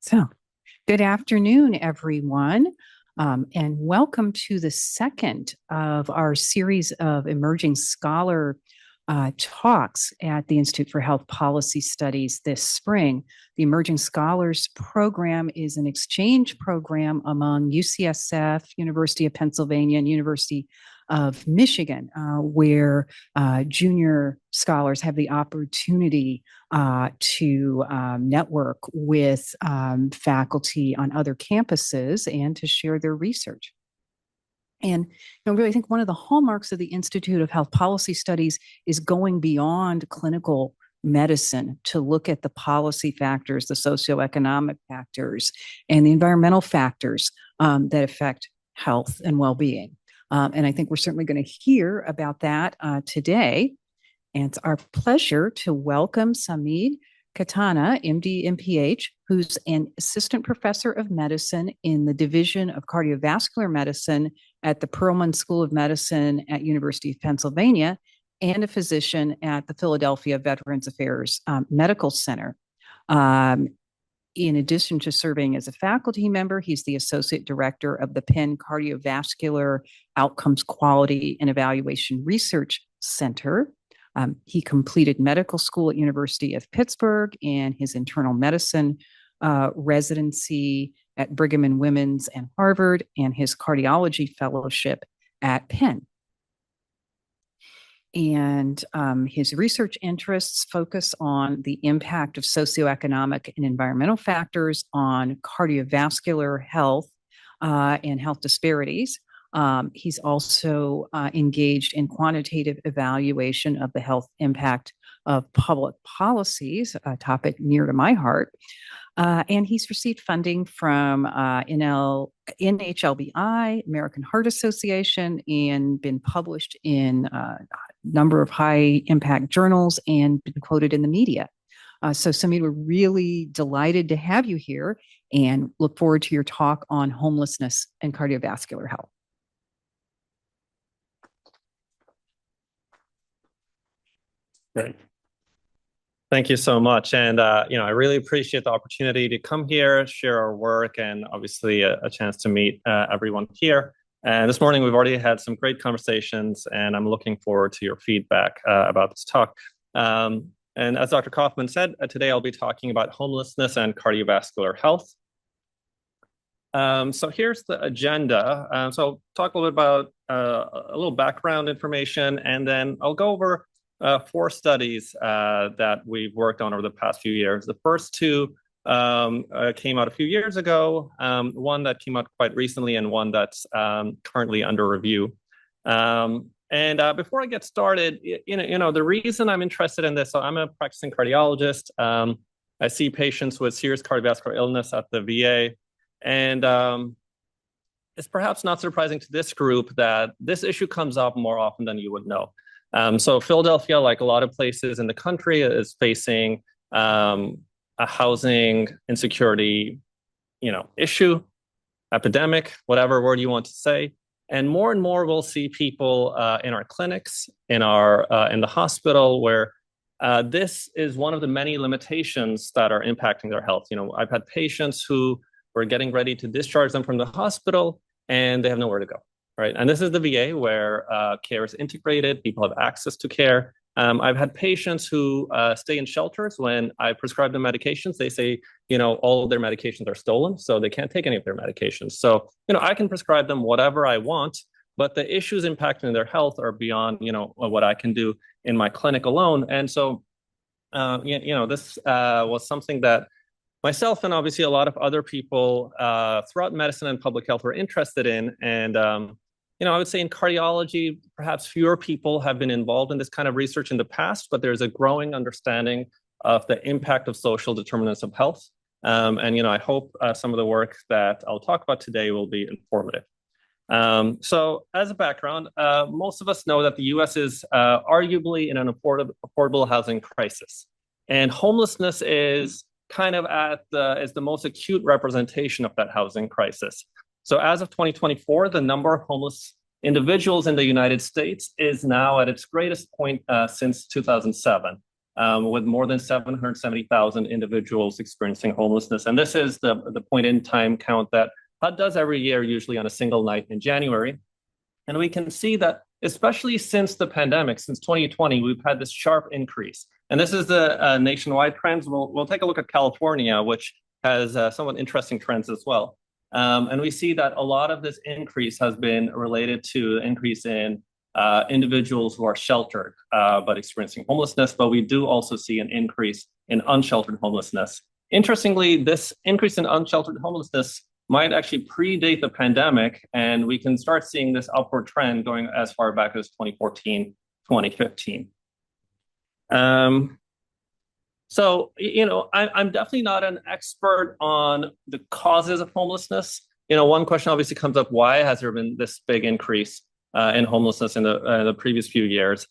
So, good afternoon, everyone, and welcome to the second of our series of emerging scholar talks at the Institute for Health Policy Studies this spring. The Emerging Scholars Program is an exchange program among UCSF, University of Pennsylvania, and University of Michigan, where junior scholars have the opportunity to network with faculty on other campuses and to share their research. And really, I think one of the hallmarks of the Institute of Health Policy Studies is going beyond clinical medicine to look at the policy factors, the socioeconomic factors, and the environmental factors that affect health and well-being. And I think we're certainly going to hear about that today. And it's our pleasure to welcome Samid Katana, MD, MPH, who's an assistant professor of medicine in the Division of Cardiovascular Medicine at the Perelman School of Medicine at University of Pennsylvania, and a physician at the Philadelphia Veterans Affairs Medical Center. In addition to serving as a faculty member, he's the associate director of the Penn Cardiovascular Outcomes Quality and Evaluation Research Center. He completed medical school at University of Pittsburgh and his internal medicine residency at Brigham and Women's and Harvard, and his cardiology fellowship at Penn. And his research interests focus on the impact of socioeconomic and environmental factors on cardiovascular health and health disparities. He's also engaged in quantitative evaluation of the health impact of public policies, a topic near to my heart. And he's received funding from NHLBI, American Heart Association, and been published in a number of high-impact journals and been quoted in the media. So, Samid, we're really delighted to have you here and look forward to your talk on homelessness and cardiovascular health. Great. Thank you so much. And, I really appreciate the opportunity to come here, share our work, and obviously a chance to meet everyone here. And this morning, we've already had some great conversations, and I'm looking forward to your feedback about this talk. And as Dr. Kaufman said, today I'll be talking about homelessness and cardiovascular health. So here's the agenda. So I'll talk a little bit about a little background information, and then I'll go over 4 studies that we've worked on over the past few years. The first 2 came out a few years ago, one that came out quite recently, and one that's currently under review. And before I get started, the reason I'm interested in this, so I'm a practicing cardiologist. I see patients with serious cardiovascular illness at the VA, and it's perhaps not surprising to this group that this issue comes up more often than you would know. So Philadelphia, like a lot of places in the country, is facing a housing insecurity, issue, epidemic, whatever word you want to say. And more we'll see people in our clinics, in the hospital, where this is one of the many limitations that are impacting their health. I've had patients who were getting ready to discharge them from the hospital, and they have nowhere to go. Right. And this is the VA where care is integrated. People have access to care. I've had patients who stay in shelters. When I prescribe them medications, they say, all of their medications are stolen, so they can't take any of their medications. So, I can prescribe them whatever I want, but the issues impacting their health are beyond, what I can do in my clinic alone. And so, this was something that myself and obviously a lot of other people throughout medicine and public health were interested in. And I would say in cardiology, perhaps fewer people have been involved in this kind of research in the past, but there's a growing understanding of the impact of social determinants of health. And, I hope some of the work that I'll talk about today will be informative. So as a background, most of us know that the US is arguably in an affordable housing crisis. And homelessness is kind of is the most acute representation of that housing crisis. So as of 2024, the number of homeless individuals in the United States is now at its greatest point since 2007. with more than 770,000 individuals experiencing homelessness. And this is the point in time count that HUD does every year, usually on a single night in January. And we can see that, especially since the pandemic, since 2020, we've had this sharp increase. And this is the nationwide trends. We'll take a look at California, which has somewhat interesting trends as well. And we see that a lot of this increase has been related to the increase in individuals who are sheltered but experiencing homelessness. But we do also see an increase in unsheltered homelessness. Interestingly, this increase in unsheltered homelessness might actually predate the pandemic, and we can start seeing this upward trend going as far back as 2014, 2015. So, I'm definitely not an expert on the causes of homelessness. One question obviously comes up: why has there been this big increase in homelessness in the previous few years?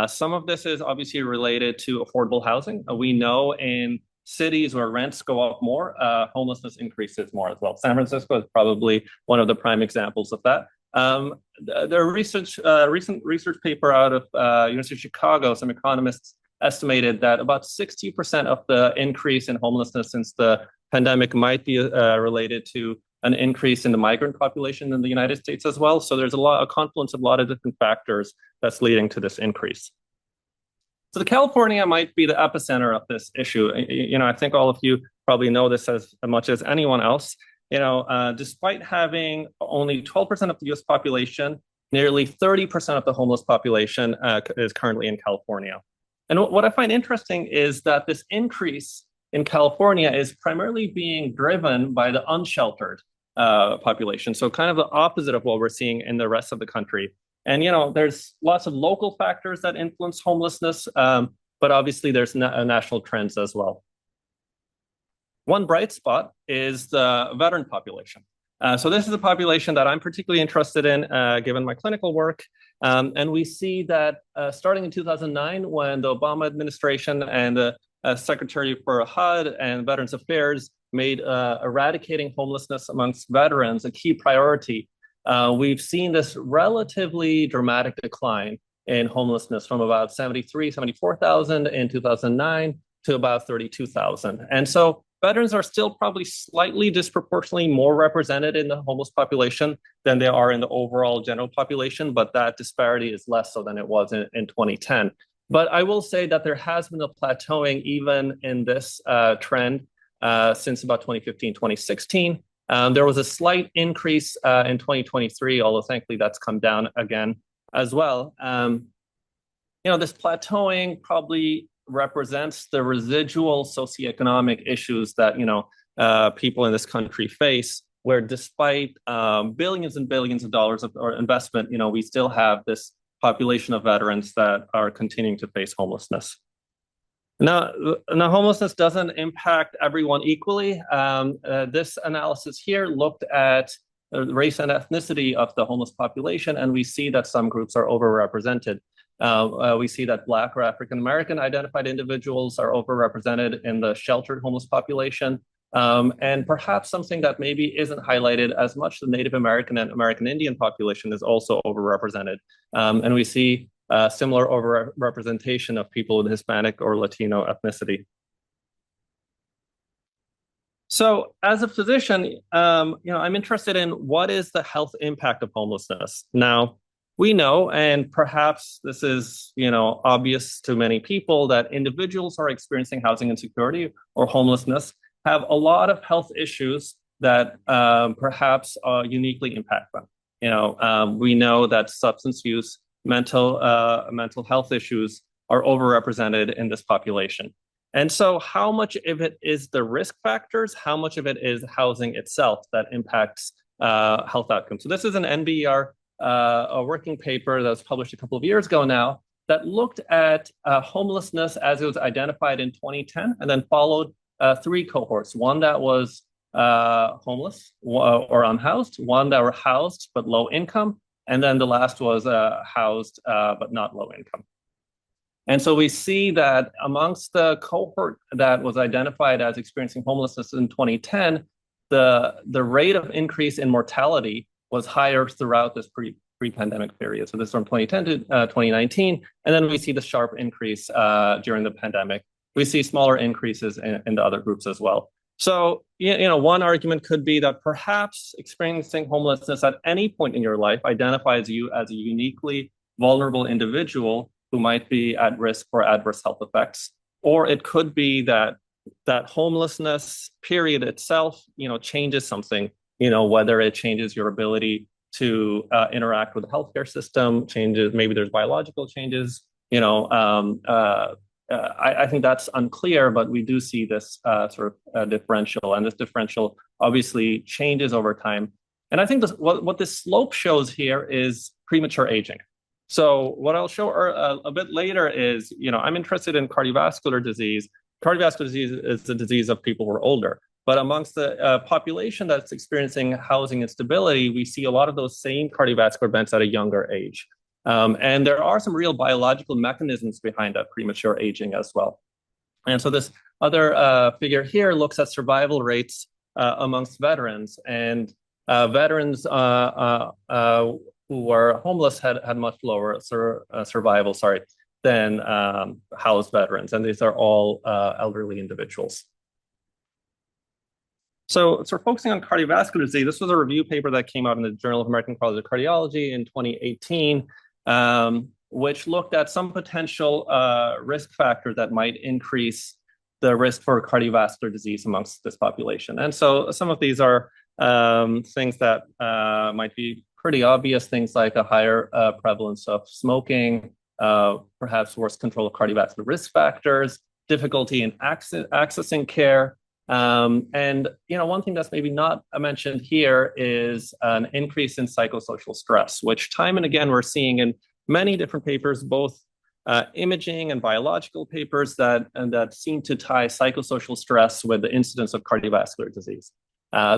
Some of this is obviously related to affordable housing. We know in cities where rents go up more, homelessness increases more as well. San Francisco is probably one of the prime examples of that. The recent research paper out of University of Chicago, some economists estimated that about 60% of the increase in homelessness since the pandemic might be related to an increase in the migrant population in the United States as well. So there's a confluence of a lot of different factors that's leading to this increase. So California might be the epicenter of this issue. I think all of you probably know this as much as anyone else. Despite having only 12% of the U.S. population, nearly 30% of the homeless population is currently in California. And what I find interesting is that this increase in California is primarily being driven by the unsheltered population. So kind of the opposite of what we're seeing in the rest of the country. And, there's lots of local factors that influence homelessness, but obviously there's national trends as well. One bright spot is the veteran population. So this is a population that I'm particularly interested in, given my clinical work. And we see that starting in 2009, when the Obama administration and the Secretary for HUD and Veterans Affairs made eradicating homelessness amongst veterans a key priority, we've seen this relatively dramatic decline in homelessness from about 74,000 in 2009 to about 32,000. And so veterans are still probably slightly disproportionately more represented in the homeless population than they are in the overall general population, but that disparity is less so than it was in 2010. But I will say that there has been a plateauing even in this trend since about 2015, 2016. There was a slight increase in 2023, although thankfully that's come down again as well. This plateauing probably represents the residual socioeconomic issues that people in this country face, where despite billions and billions of dollars of investment, we still have this population of veterans that are continuing to face homelessness. Now, homelessness doesn't impact everyone equally. This analysis here looked at the race and ethnicity of the homeless population, and we see that some groups are overrepresented. We see that Black or African American identified individuals are overrepresented in the sheltered homeless population. And perhaps something that maybe isn't highlighted as much, the Native American and American Indian population is also overrepresented. And we see similar overrepresentation of people with Hispanic or Latino ethnicity. So as a physician, I'm interested in what is the health impact of homelessness. Now, we know, and perhaps this is, obvious to many people, that individuals who are experiencing housing insecurity or homelessness have a lot of health issues that perhaps uniquely impact them. We know that substance use, mental health issues are overrepresented in this population. And so how much of it is the risk factors? How much of it is housing itself that impacts health outcomes? So this is an NBER a working paper that was published a couple of years ago now that looked at homelessness as it was identified in 2010 and then followed three cohorts: one that was homeless or unhoused, one that were housed but low income, and then the last was housed but not low income. And so we see that amongst the cohort that was identified as experiencing homelessness in 2010, the rate of increase in mortality was higher throughout this pre-pandemic period. So this is from 2010 to 2019. And then we see the sharp increase during the pandemic. We see smaller increases in the other groups as well. So, one argument could be that perhaps experiencing homelessness at any point in your life identifies you as a uniquely vulnerable individual who might be at risk for adverse health effects. Or it could be that homelessness period itself, changes something, whether it changes your ability to interact with the healthcare system, changes, maybe there's biological changes, I think that's unclear, but we do see this differential, and this differential obviously changes over time. And I think what this slope shows here is premature aging. So what I'll show a bit later is, I'm interested in cardiovascular disease. Cardiovascular disease is the disease of people who are older. But amongst the population that's experiencing housing instability, we see a lot of those same cardiovascular events at a younger age. And there are some real biological mechanisms behind that premature aging as well. And so this other figure here looks at survival rates amongst veterans. And veterans who were homeless had much lower survival, than housed veterans. And these are all elderly individuals. So focusing on cardiovascular disease, this was a review paper that came out in the Journal of American College of Cardiology in 2018, which looked at some potential risk factors that might increase the risk for cardiovascular disease amongst this population. And so some of these are things that might be pretty obvious, things like a higher prevalence of smoking, perhaps worse control of cardiovascular risk factors, difficulty in accessing care. And one thing that's maybe not mentioned here is an increase in psychosocial stress, which time and again we're seeing in many different papers, both imaging and biological papers that seem to tie psychosocial stress with the incidence of cardiovascular disease.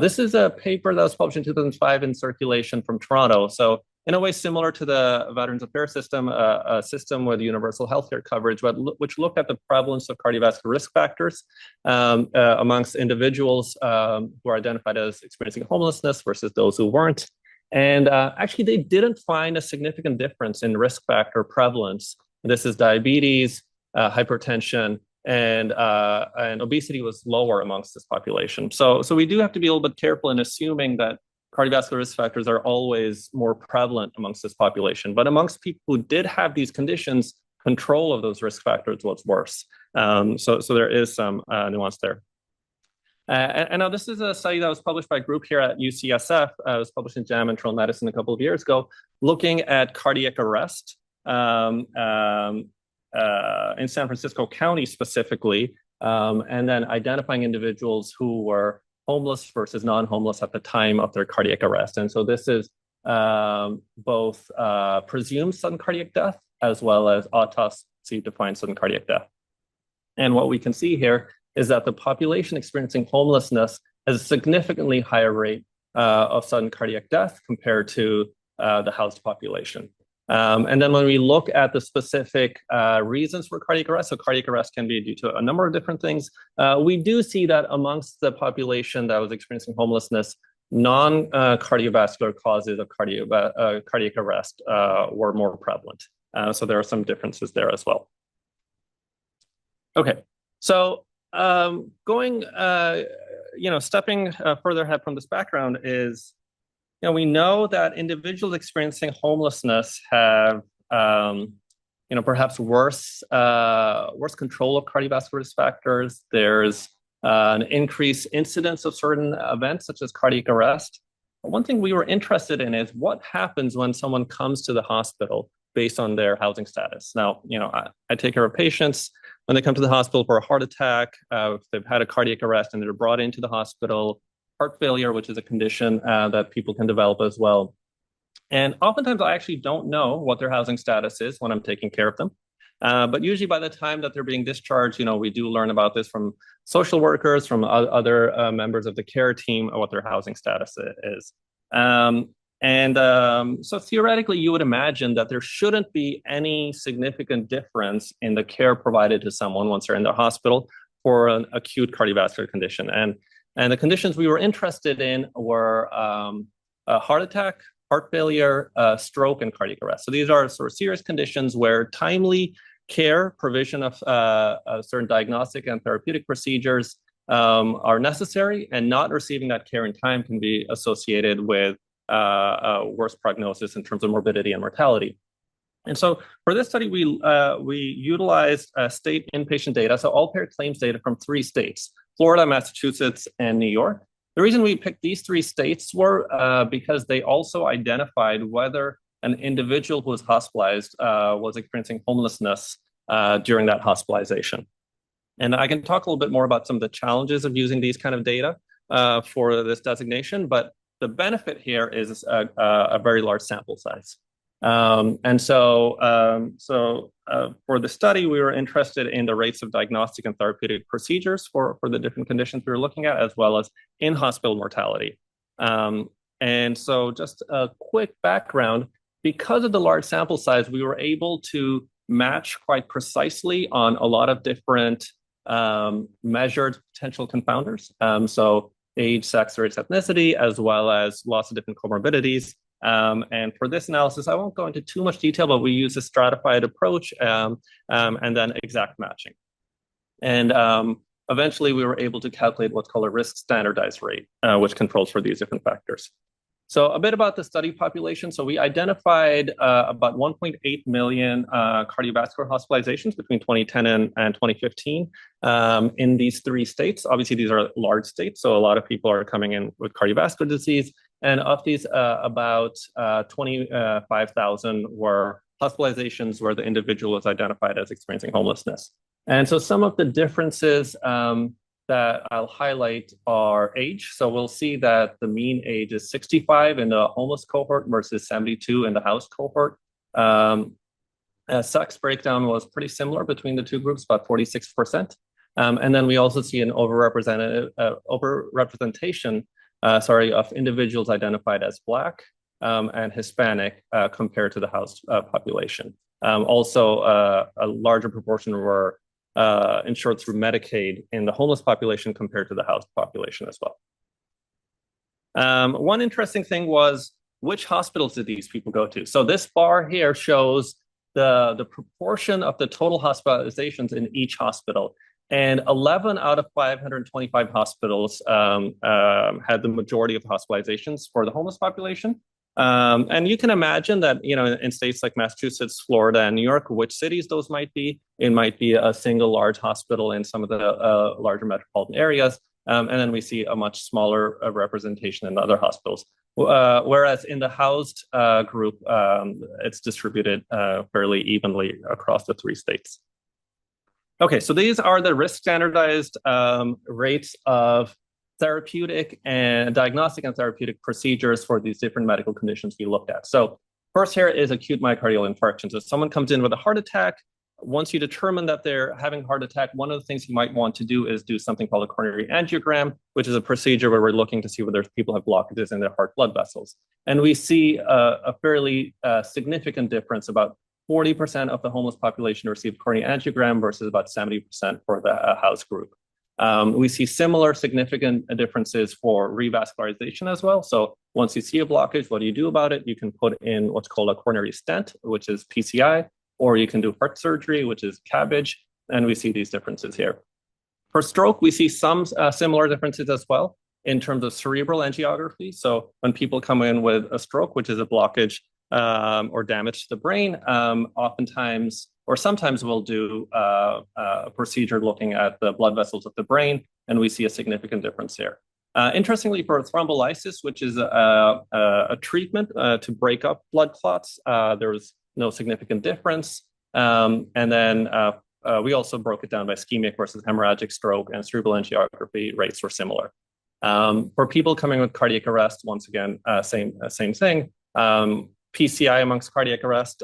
This is a paper that was published in 2005 in Circulation from Toronto. So in a way similar to the Veterans Affairs system, a system with universal healthcare coverage, which looked at the prevalence of cardiovascular risk factors amongst individuals who are identified as experiencing homelessness versus those who weren't. And actually, they didn't find a significant difference in risk factor prevalence. This is diabetes, hypertension, and obesity was lower amongst this population. So we do have to be a little bit careful in assuming that cardiovascular risk factors are always more prevalent amongst this population. But amongst people who did have these conditions, control of those risk factors was worse. So there is some nuance there. And now this is a study that was published by a group here at UCSF. It was published in JAMA Internal Medicine a couple of years ago, looking at cardiac arrest in San Francisco County specifically, and then identifying individuals who were homeless versus non-homeless at the time of their cardiac arrest. And so this is both presumed sudden cardiac death as well as autopsy-defined sudden cardiac death. And what we can see here is that the population experiencing homelessness has a significantly higher rate of sudden cardiac death compared to the housed population. And then when we look at the specific reasons for cardiac arrest, so cardiac arrest can be due to a number of different things. We do see that amongst the population that was experiencing homelessness, non-cardiovascular causes of cardiac arrest were more prevalent. So there are some differences there as well. Okay, so going, stepping further ahead from this background is, we know that individuals experiencing homelessness have, perhaps worse control of cardiovascular risk factors. There's an increased incidence of certain events such as cardiac arrest. But one thing we were interested in is what happens when someone comes to the hospital based on their housing status. Now, I take care of patients when they come to the hospital for a heart attack, if they've had a cardiac arrest and they're brought into the hospital, heart failure, which is a condition that people can develop as well. And oftentimes I actually don't know what their housing status is when I'm taking care of them. But usually by the time that they're being discharged, we do learn about this from social workers, from other members of the care team, what their housing status is. So theoretically, you would imagine that there shouldn't be any significant difference in the care provided to someone once they're in the hospital for an acute cardiovascular condition. And the conditions we were interested in were a heart attack, heart failure, stroke, and cardiac arrest. So these are sort of serious conditions where timely care, provision of certain diagnostic and therapeutic procedures are necessary, and not receiving that care in time can be associated with worse prognosis in terms of morbidity and mortality. And so for this study, we utilized state inpatient data, so all payer claims data from 3 states, Florida, Massachusetts, and New York. The reason we picked these 3 states were because they also identified whether an individual who was hospitalized was experiencing homelessness during that hospitalization. And I can talk a little bit more about some of the challenges of using these kind of data for this designation, but the benefit here is a very large sample size. And so for the study, we were interested in the rates of diagnostic and therapeutic procedures for the different conditions we were looking at, as well as in-hospital mortality. And so just a quick background, because of the large sample size, we were able to match quite precisely on a lot of different measured potential confounders. So age, sex, race, ethnicity, as well as lots of different comorbidities. And for this analysis, I won't go into too much detail, but we use a stratified approach and then exact matching. And eventually we were able to calculate what's called a risk standardized rate, which controls for these different factors. So a bit about the study population. So we identified about 1.8 million cardiovascular hospitalizations between 2010 and 2015 in these 3 states. Obviously, these are large states, so a lot of people are coming in with cardiovascular disease. And of these, about 25,000 were hospitalizations where the individual was identified as experiencing homelessness. And so some of the differences that I'll highlight are age. So we'll see that the mean age is 65 in the homeless cohort versus 72 in the house cohort. Sex breakdown was pretty similar between the 2 groups, about 46%. And then we also see an overrepresentation of individuals identified as Black and Hispanic compared to the house population. Also, a larger proportion were insured through Medicaid in the homeless population compared to the house population as well. One interesting thing was, which hospitals did these people go to? So this bar here shows the proportion of the total hospitalizations in each hospital. And 11 out of 525 hospitals had the majority of hospitalizations for the homeless population. And you can imagine that, in states like Massachusetts, Florida, and New York, which cities those might be. It might be a single large hospital in some of the larger metropolitan areas. And then we see a much smaller representation in other hospitals. Whereas in the housed group, it's distributed fairly evenly across the 3 states. Okay, so these are the risk standardized rates of therapeutic and diagnostic and therapeutic procedures for these different medical conditions we looked at. So first here is acute myocardial infarction. So someone comes in with a heart attack. Once you determine that they're having a heart attack, one of the things you might want to do is do something called a coronary angiogram, which is a procedure where we're looking to see whether people have blockages in their heart blood vessels. And we see a fairly significant difference. About 40% of the homeless population received coronary angiogram versus about 70% for the house group. We see similar significant differences for revascularization as well. So once you see a blockage, what do you do about it? You can put in what's called a coronary stent, which is PCI, or you can do heart surgery, which is CABG, and we see these differences here. For stroke, we see some similar differences as well in terms of cerebral angiography. So when people come in with a stroke, which is a blockage or damage to the brain, oftentimes or sometimes we'll do a procedure looking at the blood vessels of the brain, and we see a significant difference here. Interestingly, for thrombolysis, which is a treatment to break up blood clots, there was no significant difference. And then we also broke it down by ischemic versus hemorrhagic stroke, and cerebral angiography rates were similar. For people coming with cardiac arrest, once again, same thing. PCI amongst cardiac arrest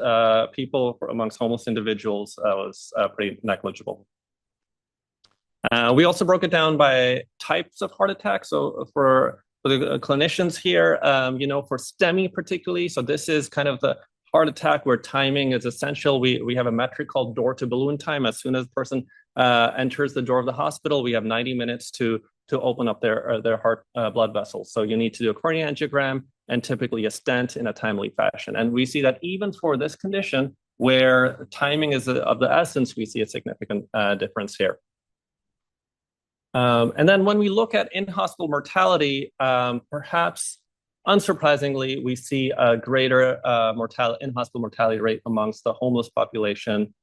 people, amongst homeless individuals, was pretty negligible. We also broke it down by types of heart attacks. So for the clinicians here, for STEMI particularly, so this is kind of the heart attack where timing is essential. We have a metric called door to balloon time. As soon as the person enters the door of the hospital, we have 90 minutes to open up their heart blood vessels. So you need to do a coronary angiogram. and typically a stent in a timely fashion. And we see that even for this condition, where timing is of the essence, we see a significant difference here. And then when we look at in-hospital mortality, perhaps unsurprisingly, we see a greater in-hospital mortality rate amongst the homeless population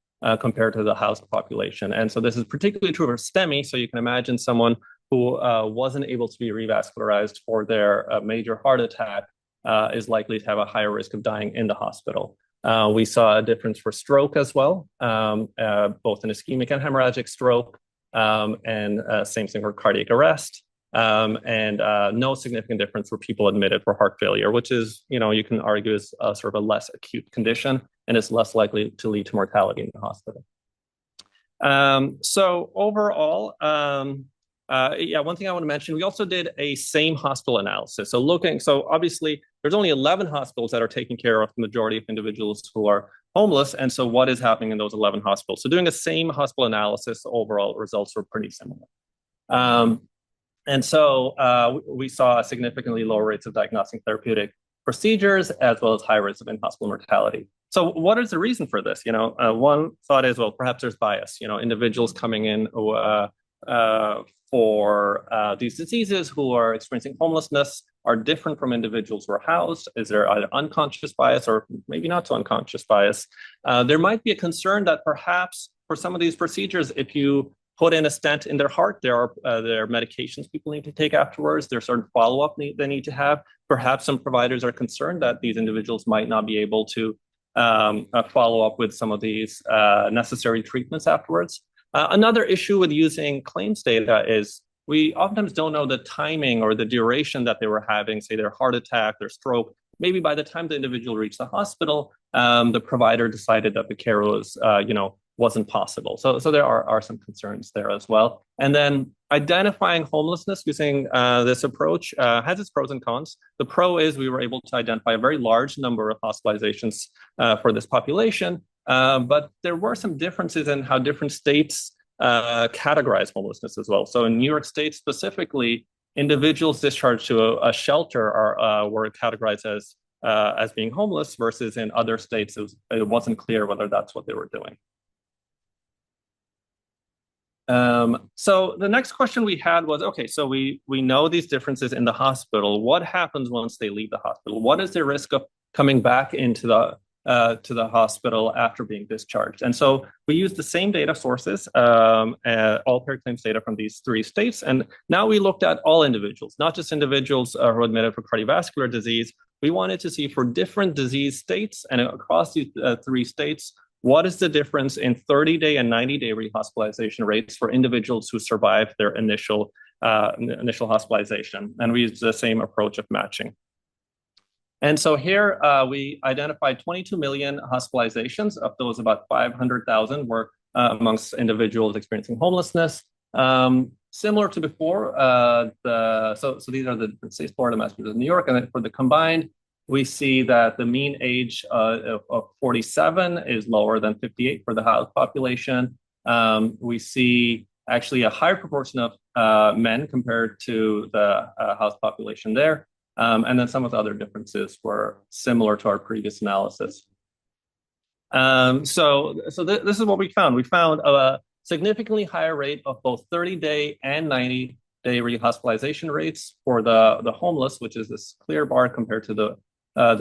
compared to the housed population. And so this is particularly true for STEMI. So you can imagine someone who wasn't able to be revascularized for their major heart attack is likely to have a higher risk of dying in the hospital. We saw a difference for stroke as well, both in ischemic and hemorrhagic stroke, and same thing for cardiac arrest, and no significant difference for people admitted for heart failure, which is, you can argue is sort of a less acute condition and is less likely to lead to mortality in the hospital. So overall, one thing I want to mention, we also did a same hospital analysis. So obviously there's only 11 hospitals that are taking care of the majority of individuals who are homeless. And so what is happening in those 11 hospitals? So doing a same hospital analysis, overall results were pretty similar. And so we saw significantly lower rates of diagnostic therapeutic procedures, as well as high rates of in-hospital mortality. So what is the reason for this? One thought is, well, perhaps there's bias. Individuals coming in who, for these diseases who are experiencing homelessness are different from individuals who are housed. Is there either unconscious bias or maybe not so unconscious bias? There might be a concern that perhaps for some of these procedures, if you put in a stent in their heart, there are medications people need to take afterwards. There's certain follow-up they need to have. Perhaps some providers are concerned that these individuals might not be able to follow up with some of these necessary treatments afterwards. Another issue with using claims data is we oftentimes don't know the timing or the duration that they were having, say their heart attack, their stroke. Maybe by the time the individual reached the hospital, the provider decided that the care was, wasn't possible. So there are some concerns there as well. And then identifying homelessness using this approach has its pros and cons. The pro is we were able to identify a very large number of hospitalizations for this population. But there were some differences in how different states categorize homelessness as well. So in New York State specifically, individuals discharged to a shelter were categorized as being homeless, versus in other states it wasn't clear whether that's what they were doing. So the next question we had was, okay, so we know these differences in the hospital. What happens once they leave the hospital? What is the risk of coming back into the hospital after being discharged? And so we used the same data sources, all paid claims data from these 3 states. And now we looked at all individuals, not just individuals who are admitted for cardiovascular disease. We wanted to see for different disease states and across these 3 states, what is the difference in 30-day and 90-day rehospitalization rates for individuals who survived their initial hospitalization? And we used the same approach of matching. And so here we identified 22 million hospitalizations. Of those, about 500,000 were amongst individuals experiencing homelessness. Similar to before, so these are the states, Florida, Massachusetts, New York, and then for the combined, we see that the mean age of 47 is lower than 58 for the housed population. We see actually a higher proportion of men compared to the housed population there. And then some of the other differences were similar to our previous analysis. So this is what we found. We found a significantly higher rate of both 30-day and 90-day rehospitalization rates for the homeless, which is this clear bar, compared to the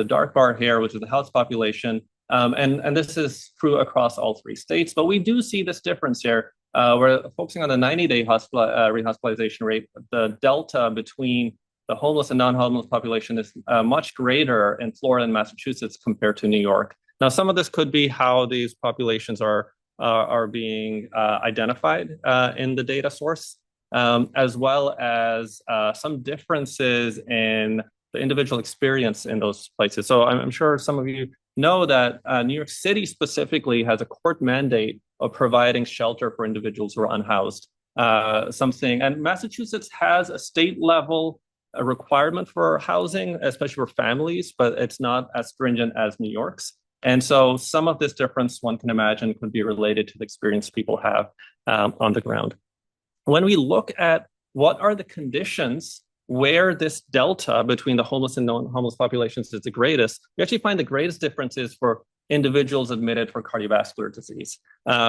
dark bar here, which is the housed population. And this is true across all 3 states. But we do see this difference here. We're focusing on the 90-day rehospitalization rate. The delta between the homeless and non-homeless population is much greater in Florida and Massachusetts compared to New York. Now, some of this could be how these populations are being identified in the data source, as well as some differences in the individual experience in those places. So I'm sure some of you know that New York City specifically has a court mandate of providing shelter for individuals who are unhoused. And Massachusetts has a state level requirement for housing, especially for families, but it's not as stringent as New York's. And so some of this difference, one can imagine, could be related to the experience people have on the ground. When we look at what are the conditions where this delta between the homeless and non-homeless populations is the greatest, we actually find the greatest differences for individuals admitted for cardiovascular disease,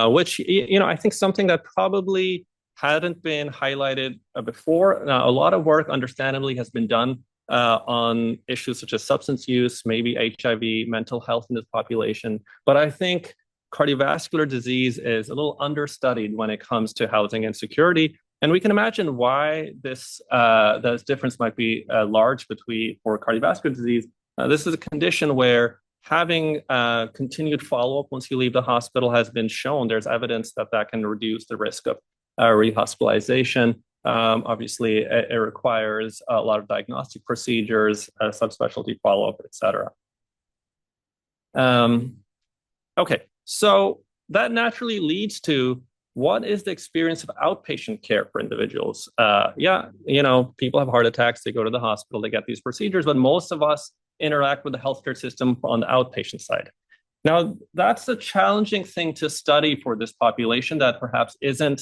which, I think something that probably hadn't been highlighted before. Now, a lot of work, understandably, has been done on issues such as substance use, maybe HIV, mental health in this population. But I think cardiovascular disease is a little understudied when it comes to housing insecurity. And we can imagine why this difference might be large for cardiovascular disease. This is a condition where having continued follow-up once you leave the hospital has been shown. There's evidence that can reduce the risk of rehospitalization. Obviously, it requires a lot of diagnostic procedures, subspecialty follow-up, et cetera. Okay, so that naturally leads to what is the experience of outpatient care for individuals? People have heart attacks, they go to the hospital, they get these procedures, but most of us interact with the healthcare system on the outpatient side. Now, that's a challenging thing to study for this population that perhaps isn't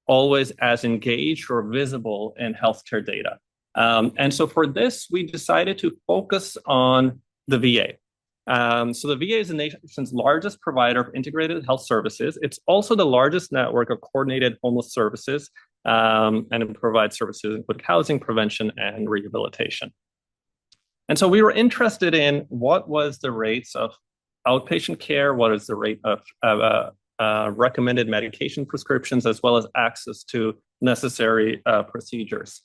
always as engaged or visible in healthcare data. And so for this, we decided to focus on the VA. So the VA is the nation's largest provider of integrated health services. It's also the largest network of coordinated homeless services, and it provides services including housing, prevention, and rehabilitation. And so we were interested in what was the rates of outpatient care, what is the rate of recommended medication prescriptions, as well as access to necessary procedures.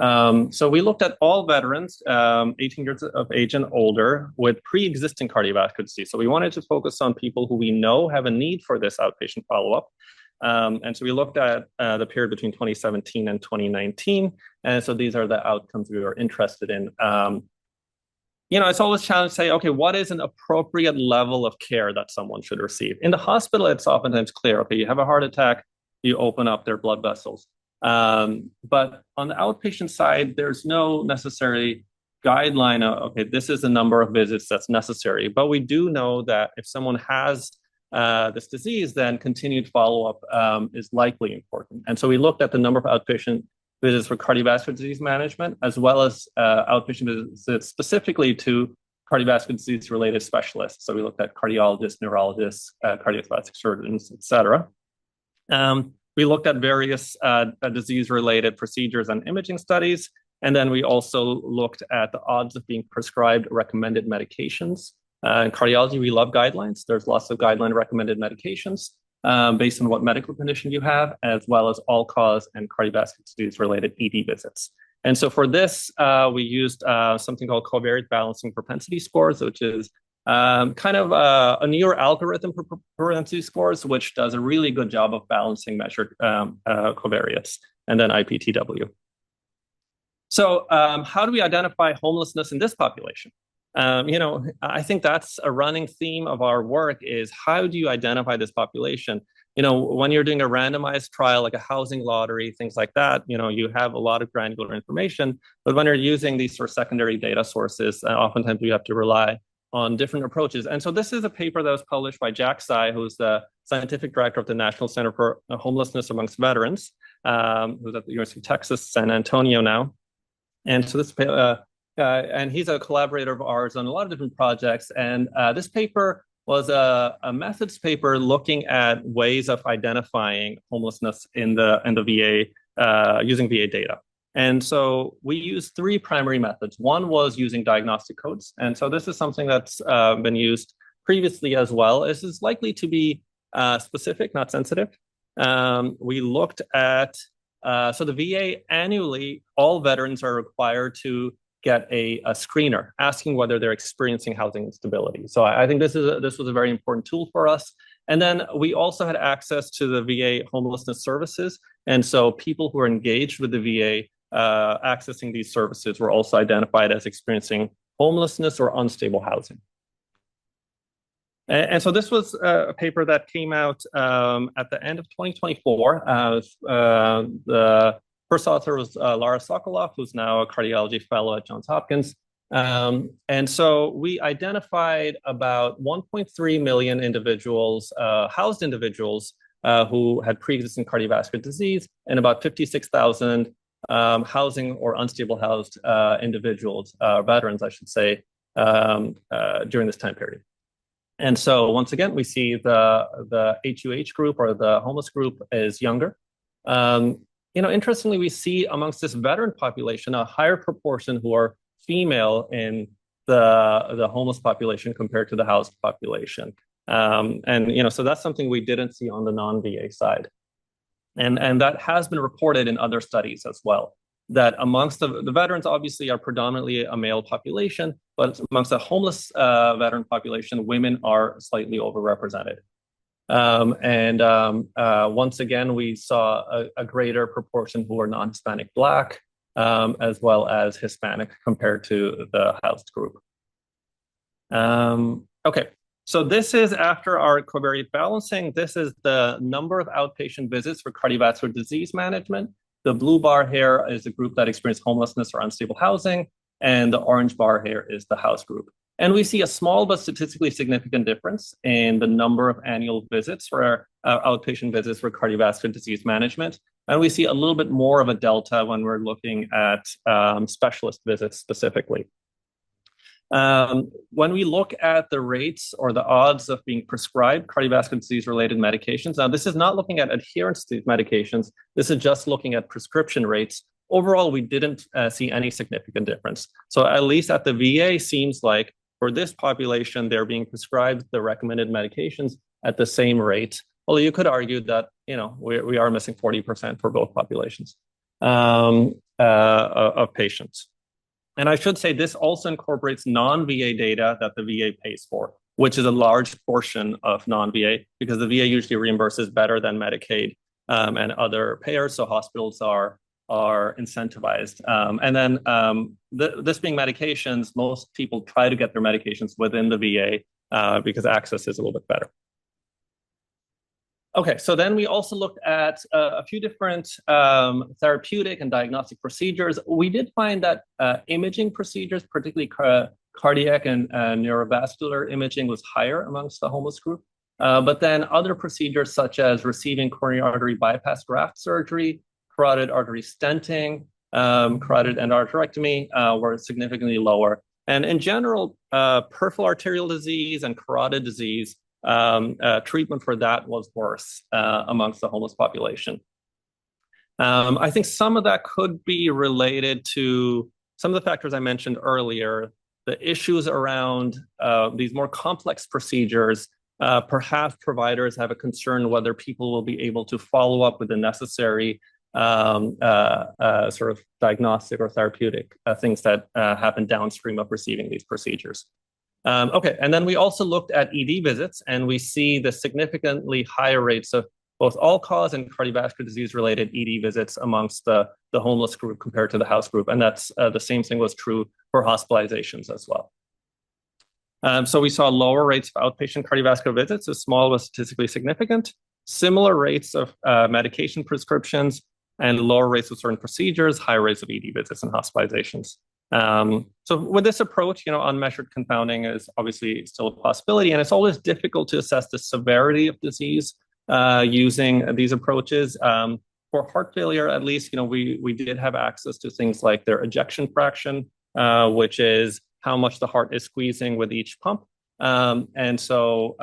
So we looked at all veterans, 18 years of age and older, with pre-existing cardiovascular disease. So we wanted to focus on people who we know have a need for this outpatient follow-up. And so we looked at the period between 2017 and 2019. And so these are the outcomes we were interested in. It's always challenging to say, okay, what is an appropriate level of care that someone should receive? In the hospital, it's oftentimes clear, okay, you have a heart attack, you open up their blood vessels. But on the outpatient side, there's no necessary guideline of, okay, this is the number of visits that's necessary. But we do know that if someone has this disease, then continued follow-up is likely important. And so we looked at the number of outpatient visits for cardiovascular disease management, as well as outpatient visits specifically to cardiovascular disease-related specialists. So we looked at cardiologists, neurologists, cardiothoracic surgeons, et cetera. We looked at various disease-related procedures and imaging studies. And then we also looked at the odds of being prescribed recommended medications. In cardiology, we love guidelines. There's lots of guideline recommended medications based on what medical condition you have, as well as all-cause and cardiovascular disease-related ED visits. And so for this, we used something called covariate balancing propensity scores, which is kind of a newer algorithm for propensity scores, which does a really good job of balancing measured covariates, and then IPTW. So how do we identify homelessness in this population? I think that's a running theme of our work is how do you identify this population? When you're doing a randomized trial, like a housing lottery, things like that, you have a lot of granular information. But when you're using these sort of secondary data sources, oftentimes you have to rely on different approaches. And so this is a paper that was published by Jack Tsai, who's the scientific director of the National Center for Homelessness Amongst Veterans, who's at the University of Texas, San Antonio now. And so this and he's a collaborator of ours on a lot of different projects. And this paper was a methods paper looking at ways of identifying homelessness in the VA using VA data. And so we used three primary methods. One was using diagnostic codes. And so this is something that's been used previously as well. This is likely to be specific, not sensitive. We looked at, so the VA annually, all veterans are required to get a screener asking whether they're experiencing housing instability. So I think this was a very important tool for us. And then we also had access to the VA homelessness services. And so people who are engaged with the VA accessing these services were also identified as experiencing homelessness or unstable housing. And so this was a paper that came out at the end of 2024. The first author was Lara Sokoloff, who's now a cardiology fellow at Johns Hopkins. And so we identified about 1.3 million individuals, housed individuals who had pre-existing cardiovascular disease, and about 56,000 housing or unstable housed individuals, veterans, I should say, during this time period. And so once again, we see the HUH group or the homeless group is younger. Interestingly, we see amongst this veteran population a higher proportion who are female in the homeless population compared to the housed population. So that's something we didn't see on the non-VA side. And that has been reported in other studies as well, that amongst the veterans obviously are predominantly a male population, but amongst the homeless veteran population, women are slightly overrepresented. Once again, we saw a greater proportion who are non-Hispanic Black, as well as Hispanic compared to the housed group. Okay, so this is after our covariate balancing. This is the number of outpatient visits for cardiovascular disease management. The blue bar here is the group that experienced homelessness or unstable housing, and the orange bar here is the house group. And we see a small but statistically significant difference in the number of annual visits for outpatient visits for cardiovascular disease management. And we see a little bit more of a delta when we're looking at specialist visits specifically. When we look at the rates or the odds of being prescribed cardiovascular disease-related medications, now this is not looking at adherence to these medications. This is just looking at prescription rates. Overall, we didn't see any significant difference. So at least at the VA, seems like for this population, they're being prescribed the recommended medications at the same rate. Although you could argue that we are missing 40% for both populations of patients. And I should say this also incorporates non-VA data that the VA pays for, which is a large portion of non-VA because the VA usually reimburses better than Medicaid and other payers. So hospitals are incentivized. This being medications, most people try to get their medications within the VA because access is a little bit better. Okay, so then we also looked at a few different therapeutic and diagnostic procedures. We did find that imaging procedures, particularly cardiac and neurovascular imaging, was higher amongst the homeless group. But then other procedures such as receiving coronary artery bypass graft surgery, carotid artery stenting, carotid endarterectomy were significantly lower. And in general, peripheral arterial disease and carotid disease, treatment for that was worse amongst the homeless population. I think some of that could be related to some of the factors I mentioned earlier, the issues around these more complex procedures. Perhaps providers have a concern whether people will be able to follow up with the necessary sort of diagnostic or therapeutic things that happen downstream of receiving these procedures. Okay, and then we also looked at ED visits, and we see the significantly higher rates of both all-cause and cardiovascular disease-related ED visits amongst the homeless group compared to the house group, and that's the same thing was true for hospitalizations as well. So we saw lower rates of outpatient cardiovascular visits, so small was statistically significant, similar rates of medication prescriptions, and lower rates of certain procedures, higher rates of ED visits and hospitalizations. So with this approach, unmeasured confounding is obviously still a possibility, and it's always difficult to assess the severity of disease using these approaches. For heart failure, at least, we did have access to things like their ejection fraction, which is how much the heart is squeezing with each pump. And so,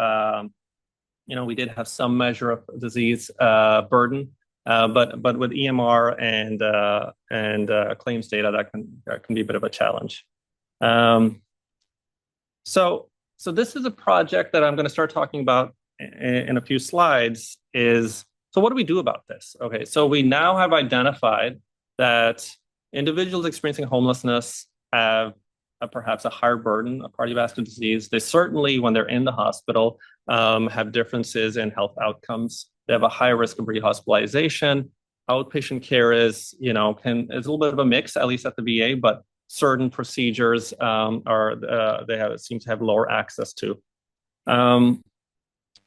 we did have some measure of disease burden. But with EMR and claims data, that can be a bit of a challenge. So this is a project that I'm going to start talking about in a few slides. So what do we do about this? Okay, so we now have identified that individuals experiencing homelessness have perhaps a higher burden of cardiovascular disease. They certainly, when they're in the hospital, have differences in health outcomes. They have a higher risk of rehospitalization. Outpatient care is a little bit of a mix, at least at the VA, but certain procedures seem to have lower access to.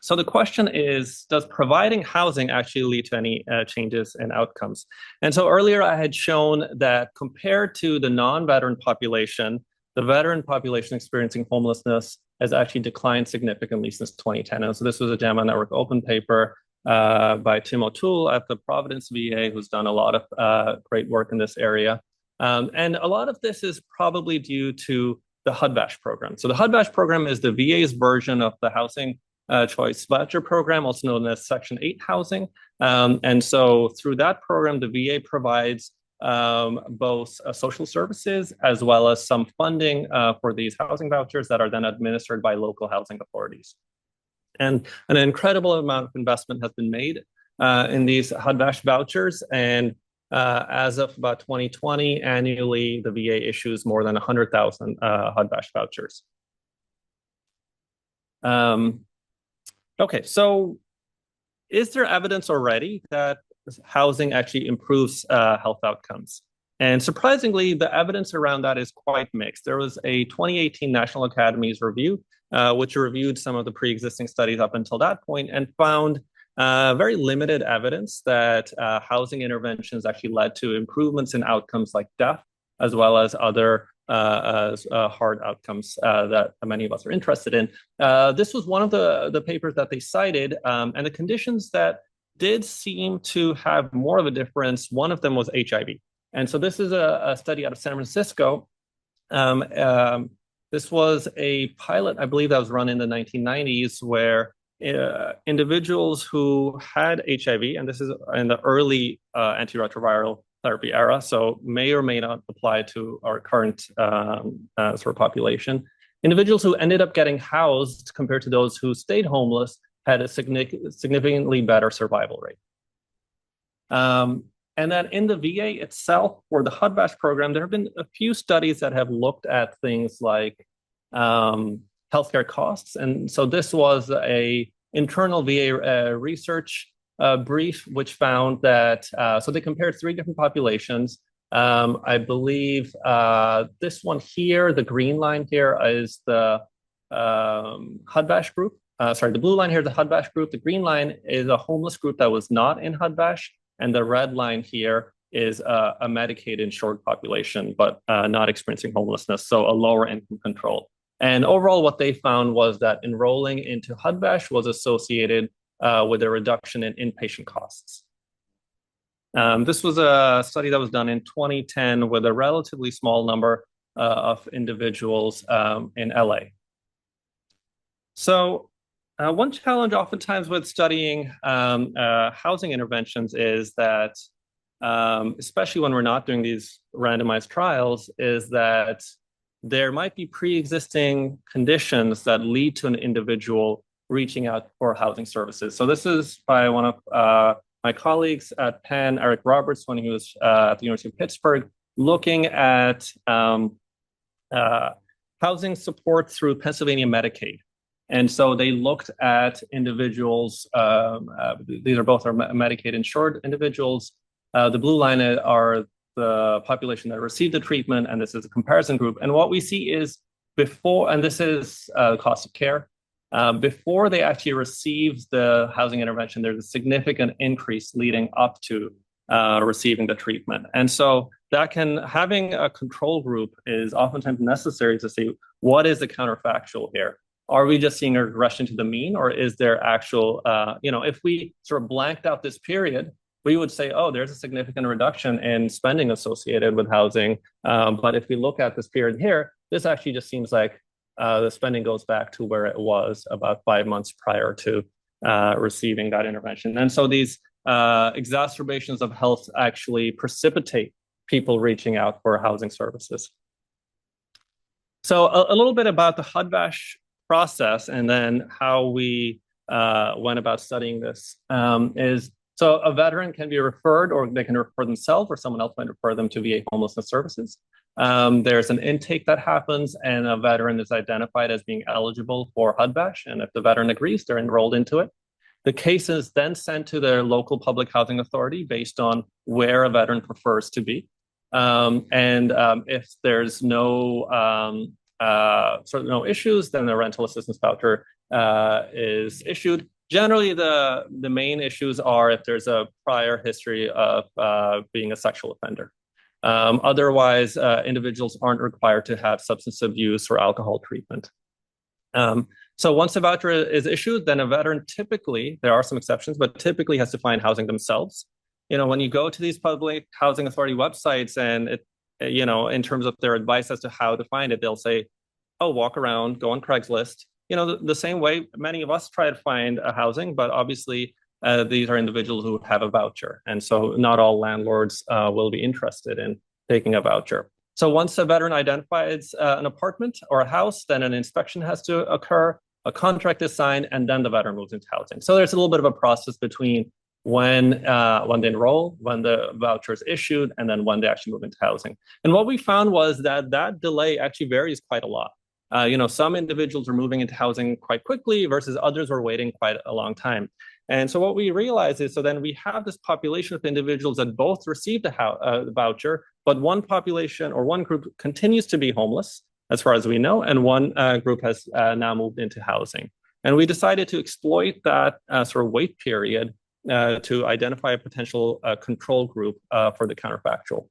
So the question is, does providing housing actually lead to any changes in outcomes? And so earlier I had shown that compared to the non-veteran population, the veteran population experiencing homelessness has actually declined significantly since 2010. And so this was a JAMA Network Open paper by Tim O'Toole at the Providence VA, who's done a lot of great work in this area. And a lot of this is probably due to the HUD-VASH program. So the HUD-VASH program is the VA's version of the Housing Choice Voucher Program, also known as Section 8 housing. And so through that program, the VA provides both social services as well as some funding for these housing vouchers that are then administered by local housing authorities. And an incredible amount of investment has been made in these HUD-VASH vouchers. And as of about 2020, annually, the VA issues more than 100,000 HUD-VASH vouchers. Okay, so is there evidence already that housing actually improves health outcomes? And surprisingly, the evidence around that is quite mixed. There was a 2018 National Academies review, which reviewed some of the pre-existing studies up until that point and found very limited evidence that housing interventions actually led to improvements in outcomes like death, as well as other hard outcomes that many of us are interested in. This was one of the papers that they cited, and the conditions that did seem to have more of a difference, one of them was HIV. And so this is a study out of San Francisco. This was a pilot, I believe, that was run in the 1990s, where individuals who had HIV, and this is in the early antiretroviral therapy era, so may or may not apply to our current sort of population. Individuals who ended up getting housed compared to those who stayed homeless had a significantly better survival rate. And then in the VA itself, for the HUD-VASH program, there have been a few studies that have looked at things like healthcare costs. And so this was a internal VA research brief, which found that, so they compared 3 different populations. I believe this one here, the green line here is the HUD-VASH group. Sorry, the blue line here is the HUD-VASH group. The green line is a homeless group that was not in HUD-VASH. And the red line here is a Medicaid insured population, but not experiencing homelessness, so a lower income control. And overall, what they found was that enrolling into HUD-VASH was associated with a reduction in inpatient costs. This was a study that was done in 2010 with a relatively small number of individuals in LA. So one challenge oftentimes with studying housing interventions is that, especially when we're not doing these randomized trials, is that there might be pre-existing conditions that lead to an individual reaching out for housing services. So this is by one of my colleagues at Penn, Eric Roberts, when he was at the University of Pittsburgh, looking at housing support through Pennsylvania Medicaid. And so they looked at individuals, these are both our Medicaid insured individuals. The blue line are the population that received the treatment, and this is a comparison group. And what we see is before, and this is cost of care, before they actually receive the housing intervention, there's a significant increase leading up to receiving the treatment. And so that having a control group is oftentimes necessary to see what is the counterfactual here. Are we just seeing a regression to the mean, or is there actual, if we sort of blanked out this period, we would say, oh, there's a significant reduction in spending associated with housing. But if we look at this period here, this actually just seems like the spending goes back to where it was about 5 months prior to receiving that intervention. And so these exacerbations of health actually precipitate people reaching out for housing services. So a little bit about the HUD-VASH process and then how we went about studying this is, so a veteran can be referred, or they can refer themselves, or someone else might refer them to VA homelessness services. There's an intake that happens, and a veteran is identified as being eligible for HUD-VASH, and if the veteran agrees, they're enrolled into it. The case is then sent to their local public housing authority based on where a veteran prefers to be. If there's no no issues, then the rental assistance voucher is issued. Generally, the main issues are if there's a prior history of being a sexual offender. Otherwise, individuals aren't required to have substance abuse or alcohol treatment. So once a voucher is issued, then a veteran typically, there are some exceptions, but typically has to find housing themselves. When you go to these public housing authority websites and in terms of their advice as to how to find it, they'll say, oh, walk around, go on Craigslist. The same way many of us try to find a housing, but obviously these are individuals who have a voucher. And so not all landlords will be interested in taking a voucher. So once a veteran identifies an apartment or a house, then an inspection has to occur, a contract is signed, and then the veteran moves into housing. So there's a little bit of a process between when they enroll, when the voucher is issued, and then when they actually move into housing. And what we found was that delay actually varies quite a lot. Some individuals are moving into housing quite quickly versus others are waiting quite a long time. And so what we realize is, so then we have this population of individuals that both received the voucher, but one population or one group continues to be homeless, as far as we know, and one group has now moved into housing. And we decided to exploit that sort of wait period to identify a potential control group for the counterfactual.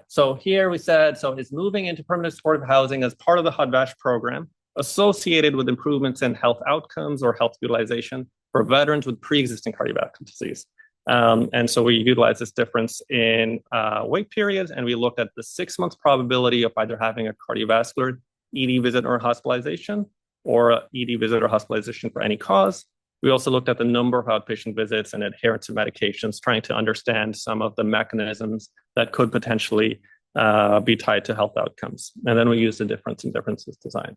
So here we said, so is moving into permanent supportive housing as part of the HUD-VASH program associated with improvements in health outcomes or health utilization for veterans with pre-existing cardiovascular disease. And so we utilized this difference in wait periods, and we looked at the 6 months probability of either having a cardiovascular ED visit or hospitalization, or a ED visit or hospitalization for any cause. We also looked at the number of outpatient visits and adherence to medications, trying to understand some of the mechanisms that could potentially be tied to health outcomes. And then we used the difference in differences design.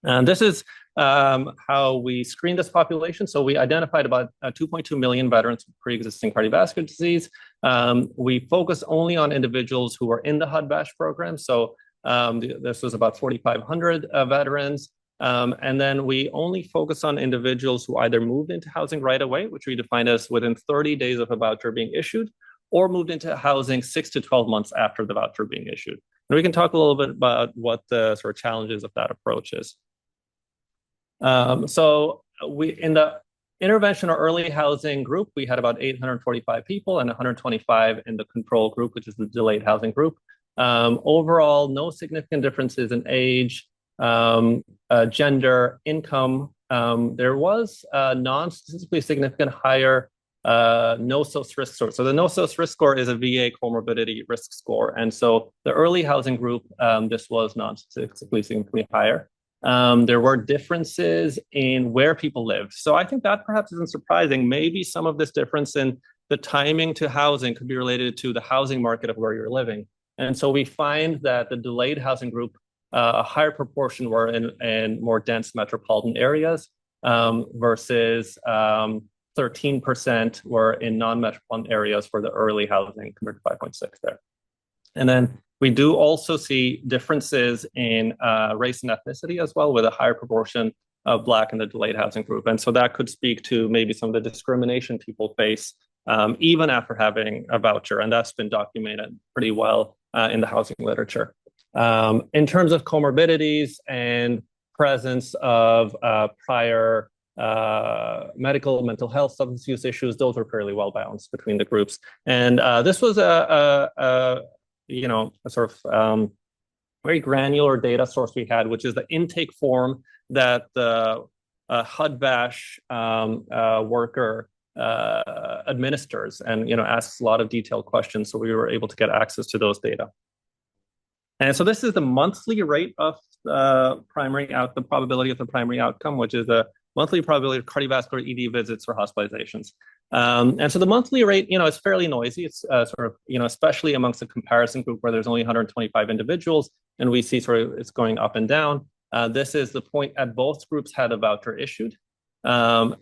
And this is how we screened this population. So we identified about 2.2 million veterans with pre-existing cardiovascular disease. We focused only on individuals who were in the HUD-VASH program. So this was about 4,500 veterans. And then we only focus on individuals who either moved into housing right away, which we defined as within 30 days of a voucher being issued, or moved into housing 6 to 12 months after the voucher being issued. And we can talk a little bit about what the sort of challenges of that approach is. So in the intervention or early housing group, we had about 845 people and 125 in the control group, which is the delayed housing group. Overall, no significant differences in age, gender, income. There was a non-statistically significant higher no-SOS risk score. So the no-SOS risk score is a VA comorbidity risk score. And so the early housing group, this was non-statistically significantly higher. There were differences in where people lived. So I think that perhaps isn't surprising. Maybe some of this difference in the timing to housing could be related to the housing market of where you're living. And so we find that the delayed housing group, a higher proportion were in more dense metropolitan areas versus 13% were in non-metropolitan areas for the early housing compared to 5.6 there. And then we do also see differences in race and ethnicity as well, with a higher proportion of Black in the delayed housing group. And so that could speak to maybe some of the discrimination people face even after having a voucher. And that's been documented pretty well in the housing literature. In terms of comorbidities and presence of prior medical, mental health, substance use issues, those were fairly well balanced between the groups. And this was a sort of very granular data source we had, which is the intake form that the HUD-VASH worker administers, and asks a lot of detailed questions. So we were able to get access to those data. And so this is the monthly rate of the probability of the primary outcome, which is the monthly probability of cardiovascular ED visits or hospitalizations. And so the monthly rate, is fairly noisy. It's sort of, especially amongst the comparison group where there's only 125 individuals, and we see sort of it's going up and down. This is the point at both groups had a voucher issued. This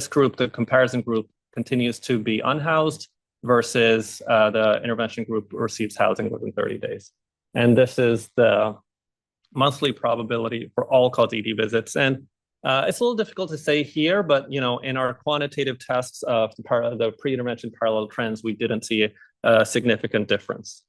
group, the comparison group, continues to be unhoused versus the intervention group receives housing within 30 days. And this is the monthly probability for all-cause ED visits. And it's a little difficult to say here, but in our quantitative tests of the pre-intervention parallel trends, we didn't see a significant difference.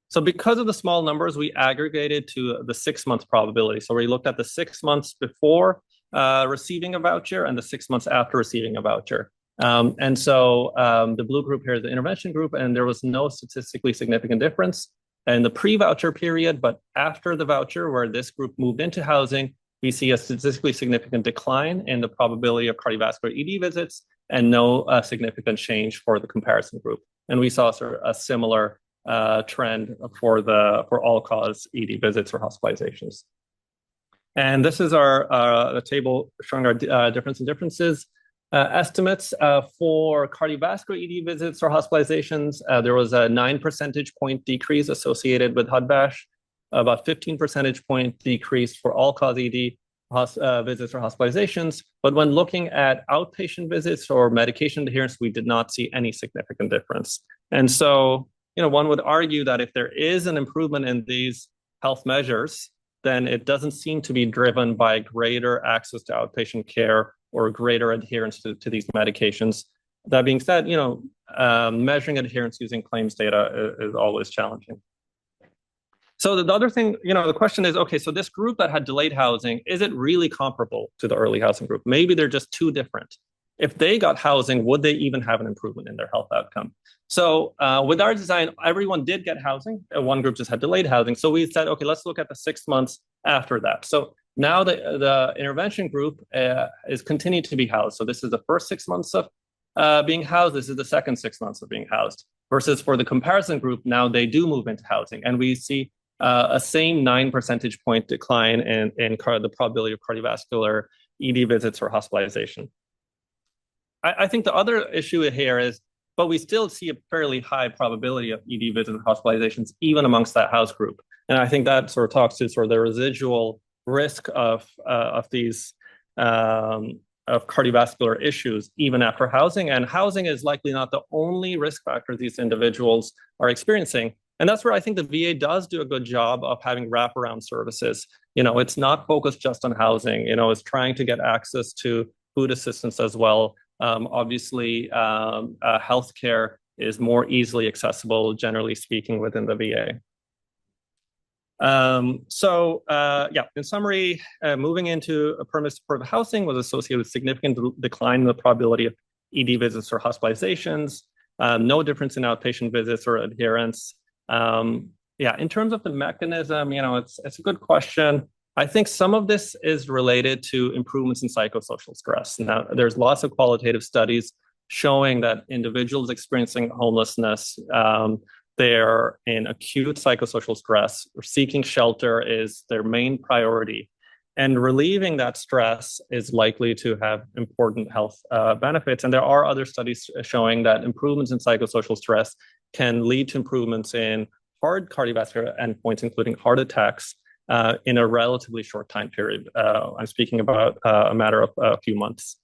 So because of the small numbers, we aggregated to the 6 months probability. So we looked at the 6 months before receiving a voucher and the 6 months after receiving a voucher. And so the blue group here is the intervention group, and there was no statistically significant difference. in the pre-voucher period, but after the voucher, where this group moved into housing, we see a statistically significant decline in the probability of cardiovascular ED visits and no significant change for the comparison group. And we saw sort of a similar trend for all-cause ED visits or hospitalizations. And this is our table showing our differences. Estimates for cardiovascular ED visits or hospitalizations, there was a 9 percentage point decrease associated with HUD-VASH, about 15 percentage point decrease for all-cause ED visits or hospitalizations. But when looking at outpatient visits or medication adherence, we did not see any significant difference. And so, one would argue that if there is an improvement in these health measures, then it doesn't seem to be driven by greater access to outpatient care or greater adherence to these medications. That being said, measuring adherence using claims data is always challenging. So the other thing, the question is, okay, so this group that had delayed housing, is it really comparable to the early housing group? Maybe they're just too different. If they got housing, would they even have an improvement in their health outcome? So with our design, everyone did get housing. One group just had delayed housing. So we said, okay, let's look at the 6 months after that. So now the intervention group is continuing to be housed. So this is the first 6 months of being housed. This is the second 6 months of being housed. Versus for the comparison group, now they do move into housing. And we see a same 9 percentage point decline in the probability of cardiovascular ED visits or hospitalization. I think the other issue here is, but we still see a fairly high probability of ED visits and hospitalizations, even amongst that house group. And I think that sort of talks to sort of the residual risk of these of cardiovascular issues, even after housing. And housing is likely not the only risk factor these individuals are experiencing. And that's where I think the VA does do a good job of having wraparound services. It's not focused just on housing. It's trying to get access to food assistance as well. Obviously, healthcare is more easily accessible, generally speaking, within the VA. In summary, moving into a permanent supportive housing was associated with significant decline in the probability of ED visits or hospitalizations, no difference in outpatient visits or adherence. In terms of the mechanism, it's a good question. I think some of this is related to improvements in psychosocial stress. Now, there's lots of qualitative studies showing that individuals experiencing homelessness, they're in acute psychosocial stress, or seeking shelter is their main priority. And relieving that stress is likely to have important health benefits. And there are other studies showing that improvements in psychosocial stress can lead to improvements in hard cardiovascular endpoints, including heart attacks, in a relatively short time period. I'm speaking about a matter of a few months.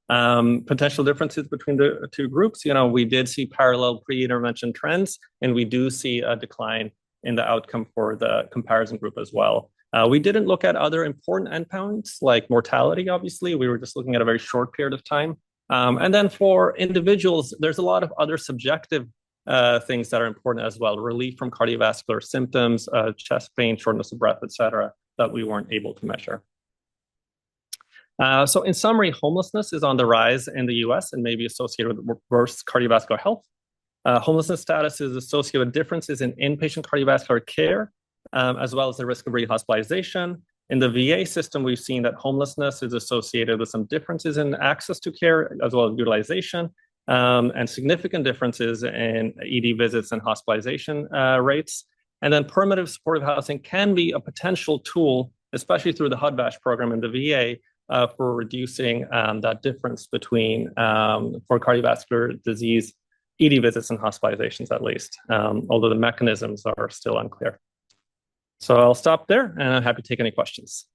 Potential differences between the two groups. We did see parallel pre-intervention trends, and we do see a decline in the outcome for the comparison group as well. We didn't look at other important endpoints like mortality, obviously. We were just looking at a very short period of time. And then for individuals, there's a lot of other subjective things that are important as well. Relief from cardiovascular symptoms, chest pain, shortness of breath, et cetera, that we weren't able to measure. So in summary, homelessness is on the rise in the US and may be associated with worse cardiovascular health. Homelessness status is associated with differences in inpatient cardiovascular care, as well as the risk of rehospitalization. In the VA system, we've seen that homelessness is associated with some differences in access to care, as well as utilization, and significant differences in ED visits and hospitalization rates. And then permanent supportive housing can be a potential tool, especially through the HUD-VASH program in the VA, for reducing that difference between, for cardiovascular disease, ED visits and hospitalizations at least, although the mechanisms are still unclear. So I'll stop there, and I'm happy to take any questions.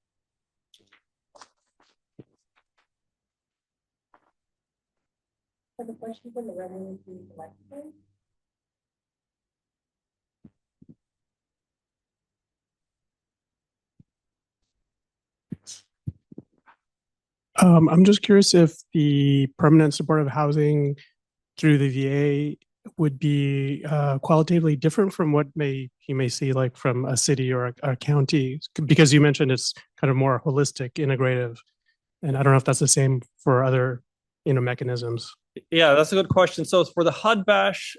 Have a question from the revenue being collected? I'm just curious if the permanent supportive housing through the VA would be qualitatively different from what you may see like from a city or a county, because you mentioned it's kind of more holistic, integrative, and I don't know if that's the same for other mechanisms? Yeah, that's a good question. So for the HUD-BASH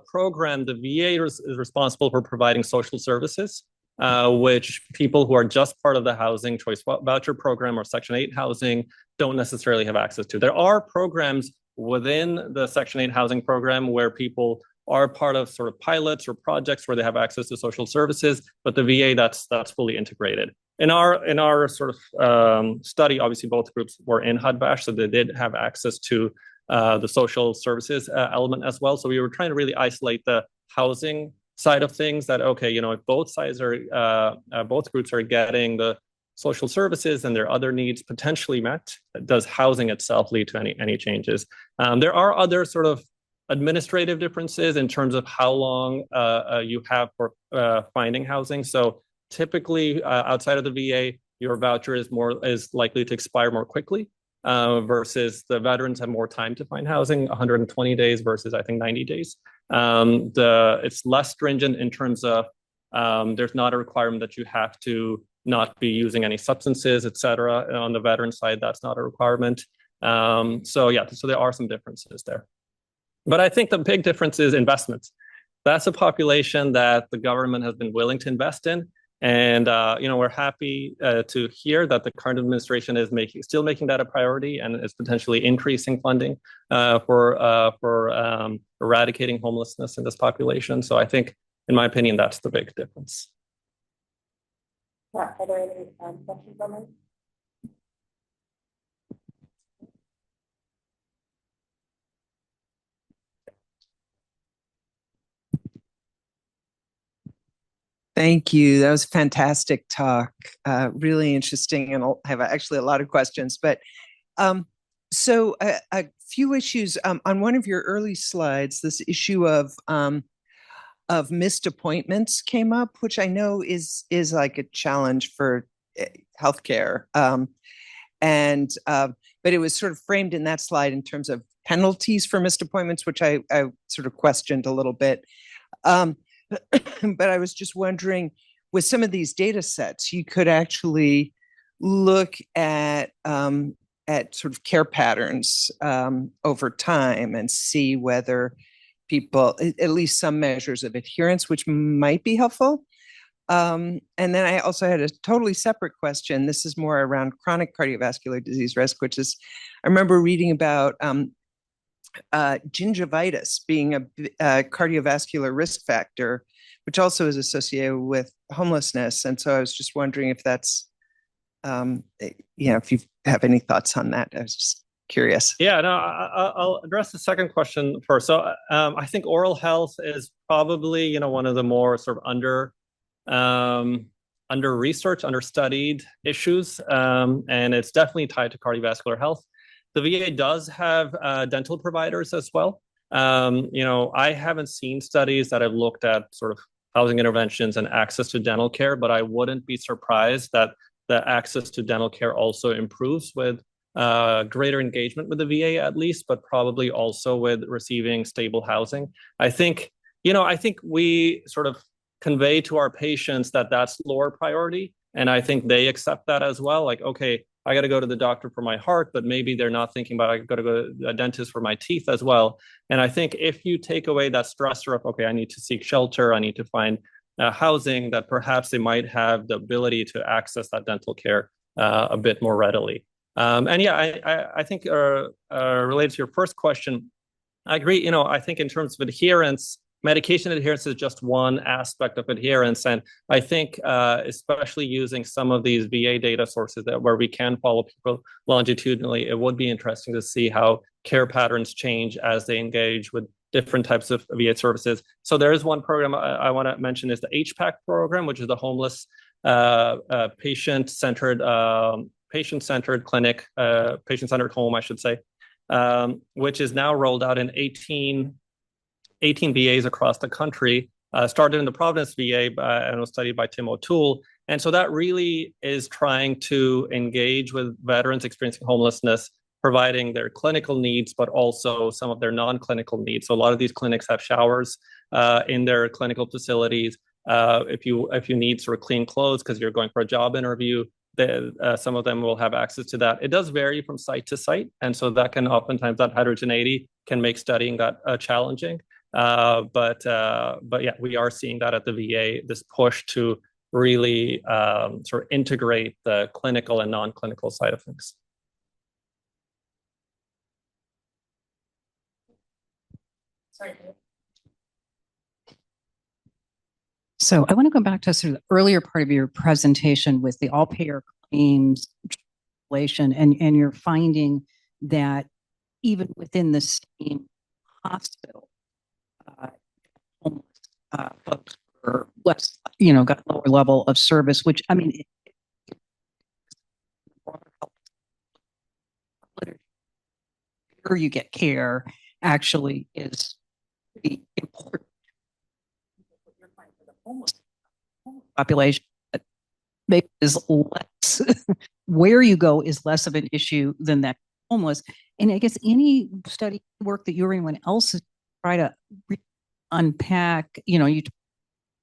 program, the VA is responsible for providing social services, which people who are just part of the housing choice voucher program or Section 8 housing don't necessarily have access to. There are programs within the Section 8 housing program where people are part of sort of pilots or projects where they have access to social services, but the VA, that's fully integrated. In our sort of study, obviously both groups were in HUD-BASH, so they did have access to the social services element as well. So we were trying to really isolate the housing side of things, that, okay, if both sides are, both groups are getting the social services and their other needs potentially met, does housing itself lead to any changes? There are other sort of administrative differences in terms of how long you have for finding housing. So typically outside of the VA, your voucher is likely to expire more quickly versus the veterans have more time to find housing, 120 days versus I think 90 days. It's less stringent in terms of there's not a requirement that you have to not be using any substances, et cetera. And on the veteran side, that's not a requirement. So there are some differences there. But I think the big difference is investments. That's a population that the government has been willing to invest in. And we're happy to hear that the current administration is still making that a priority and is potentially increasing funding for eradicating homelessness in this population. So I think, in my opinion, that's the big difference. Are there any questions on this? Thank you. That was a fantastic talk. Really interesting, and I'll have actually a lot of questions. But so a few issues on one of your early slides. This issue of missed appointments came up, which I know is like a challenge for healthcare. But it was sort of framed in that slide in terms of penalties for missed appointments, which I sort of questioned a little bit. But I was just wondering, with some of these data sets, you could actually look at sort of care patterns over time and see whether people, at least some measures of adherence, which might be helpful. And then I also had a totally separate question. This is more around chronic cardiovascular disease risk, which is, I remember reading about gingivitis being a cardiovascular risk factor, which also is associated with homelessness. And so I was just wondering if that's, if you have any thoughts on that. I was just curious. Yeah, no, I'll address the second question first. So I think oral health is probably, one of the more sort of under-researched, under-studied issues. And it's definitely tied to cardiovascular health. The VA does have dental providers as well. I haven't seen studies that have looked at sort of housing interventions and access to dental care, but I wouldn't be surprised that the access to dental care also improves with greater engagement with the VA at least, but probably also with receiving stable housing. I think we sort of convey to our patients that that's lower priority. And I think they accept that as well. Like, okay, I got to go to the doctor for my heart, but maybe they're not thinking about, I got to go to a dentist for my teeth as well. And I think if you take away that stressor of, okay, I need to seek shelter, I need to find housing, that perhaps they might have the ability to access that dental care a bit more readily. I think related to your first question, I agree. I think in terms of adherence, medication adherence is just one aspect of adherence. And I think especially using some of these VA data sources where we can follow people longitudinally, it would be interesting to see how care patterns change as they engage with different types of VA services. So there is one program I want to mention is the HPAC program, which is the homeless patient-centered clinic, patient-centered home, I should say, which is now rolled out in 18 VAs across the country, started in the Providence VA and was studied by Tim O'Toole. And so that really is trying to engage with veterans experiencing homelessness, providing their clinical needs, but also some of their non-clinical needs. So a lot of these clinics have showers in their clinical facilities. If you need sort of clean clothes because you're going for a job interview, some of them will have access to that. It does vary from site to site, and so that can oftentimes, that heterogeneity can make studying that challenging. But yeah, we are seeing that at the VA, this push to really sort of integrate the clinical and non-clinical side of things. Sorry. So I want to go back to sort of the earlier part of your presentation with the all-payer claims calculation, and you're finding that even within the same hospital, homeless folks are less, got lower level of service, which, I mean, where you get care actually is pretty important. Population maybe is less where you go is less of an issue than that homeless. And I guess any study work that you or anyone else is try to unpack, you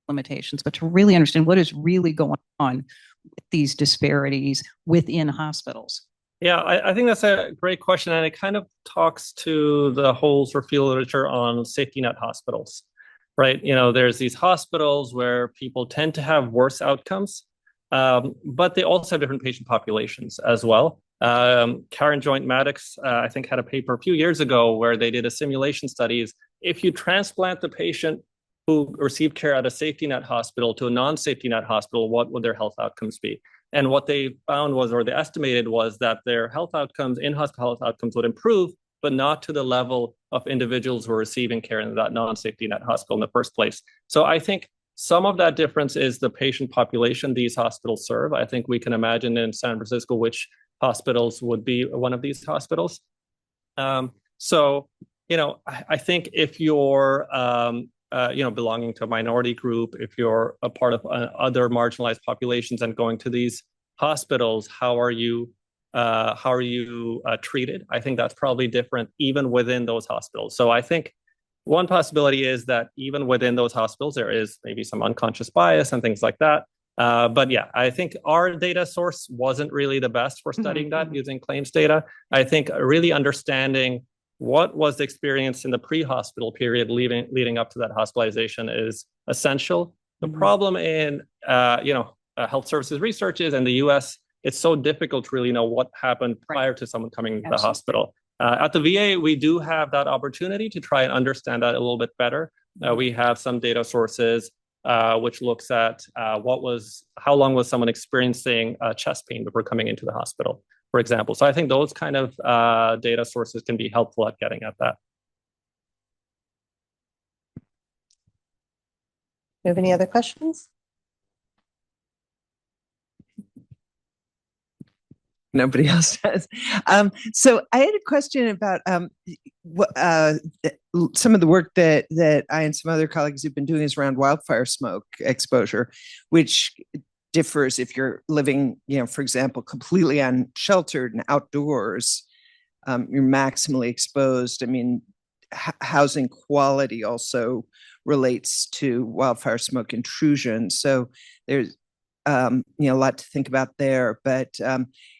limitations, but to really understand what is really going on with these disparities within hospitals. Yeah, I think that's a great question, and it kind of talks to the whole sort of field literature on safety net hospitals, right? There's these hospitals where people tend to have worse outcomes, but they also have different patient populations as well. Karen Joint Maddox, I think, had a paper a few years ago where they did a simulation studies. If you transplant the patient who received care at a safety net hospital to a non-safety net hospital, what would their health outcomes be? And what they found was, or they estimated was, that their health outcomes, in-hospital health outcomes, would improve, but not to the level of individuals who are receiving care in that non-safety net hospital in the first place. So I think some of that difference is the patient population these hospitals serve. I think we can imagine in San Francisco which hospitals would be one of these hospitals. So, I think if you're, belonging to a minority group, if you're a part of other marginalized populations and going to these hospitals, how are you treated? I think that's probably different even within those hospitals. So I think one possibility is that even within those hospitals, there is maybe some unconscious bias and things like that. But yeah, I think our data source wasn't really the best for studying that using claims data. I think really understanding what was the experience in the pre-hospital period leading up to that hospitalization is essential. The problem in health services research is, in the US, it's so difficult to really know what happened prior to someone coming to the hospital. At the VA, we do have that opportunity to try and understand that a little bit better. We have some data sources which looks at how long was someone experiencing chest pain before coming into the hospital, for example. So I think those kind of data sources can be helpful at getting at that. Do you have any other questions? Nobody else does. So I had a question about some of the work that I and some other colleagues have been doing is around wildfire smoke exposure, which differs if you're living, for example, completely unsheltered and outdoors, you're maximally exposed. I mean, housing quality also relates to wildfire smoke intrusion. So there's a lot to think about there, but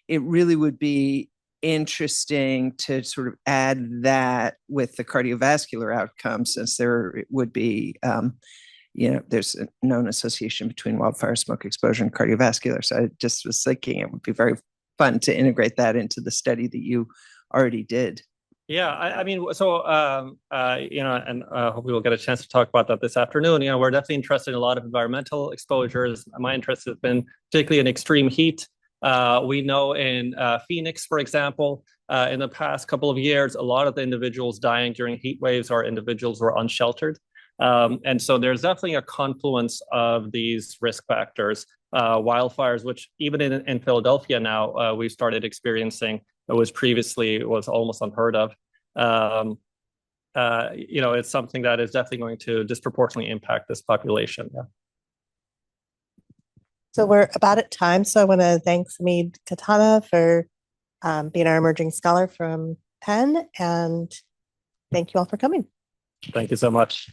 it really would be interesting to sort of add that with the cardiovascular outcomes, since there would be, there's a known association between wildfire smoke exposure and cardiovascular. So I just was thinking it would be very fun to integrate that into the study that you already did. Yeah, I mean, so, and hopefully we'll get a chance to talk about that this afternoon. We're definitely interested in a lot of environmental exposures. My interest has been particularly in extreme heat. We know in Phoenix, for example, in the past couple of years, a lot of the individuals dying during heat waves are individuals who are unsheltered. And so there's definitely a confluence of these risk factors. Wildfires, which even in Philadelphia now, we've started experiencing, previously was almost unheard of. It's something that is definitely going to disproportionately impact this population. Yeah. So we're about at time. So I want to thank Samid Katana for being our emerging scholar from Penn, and thank you all for coming. Thank you so much.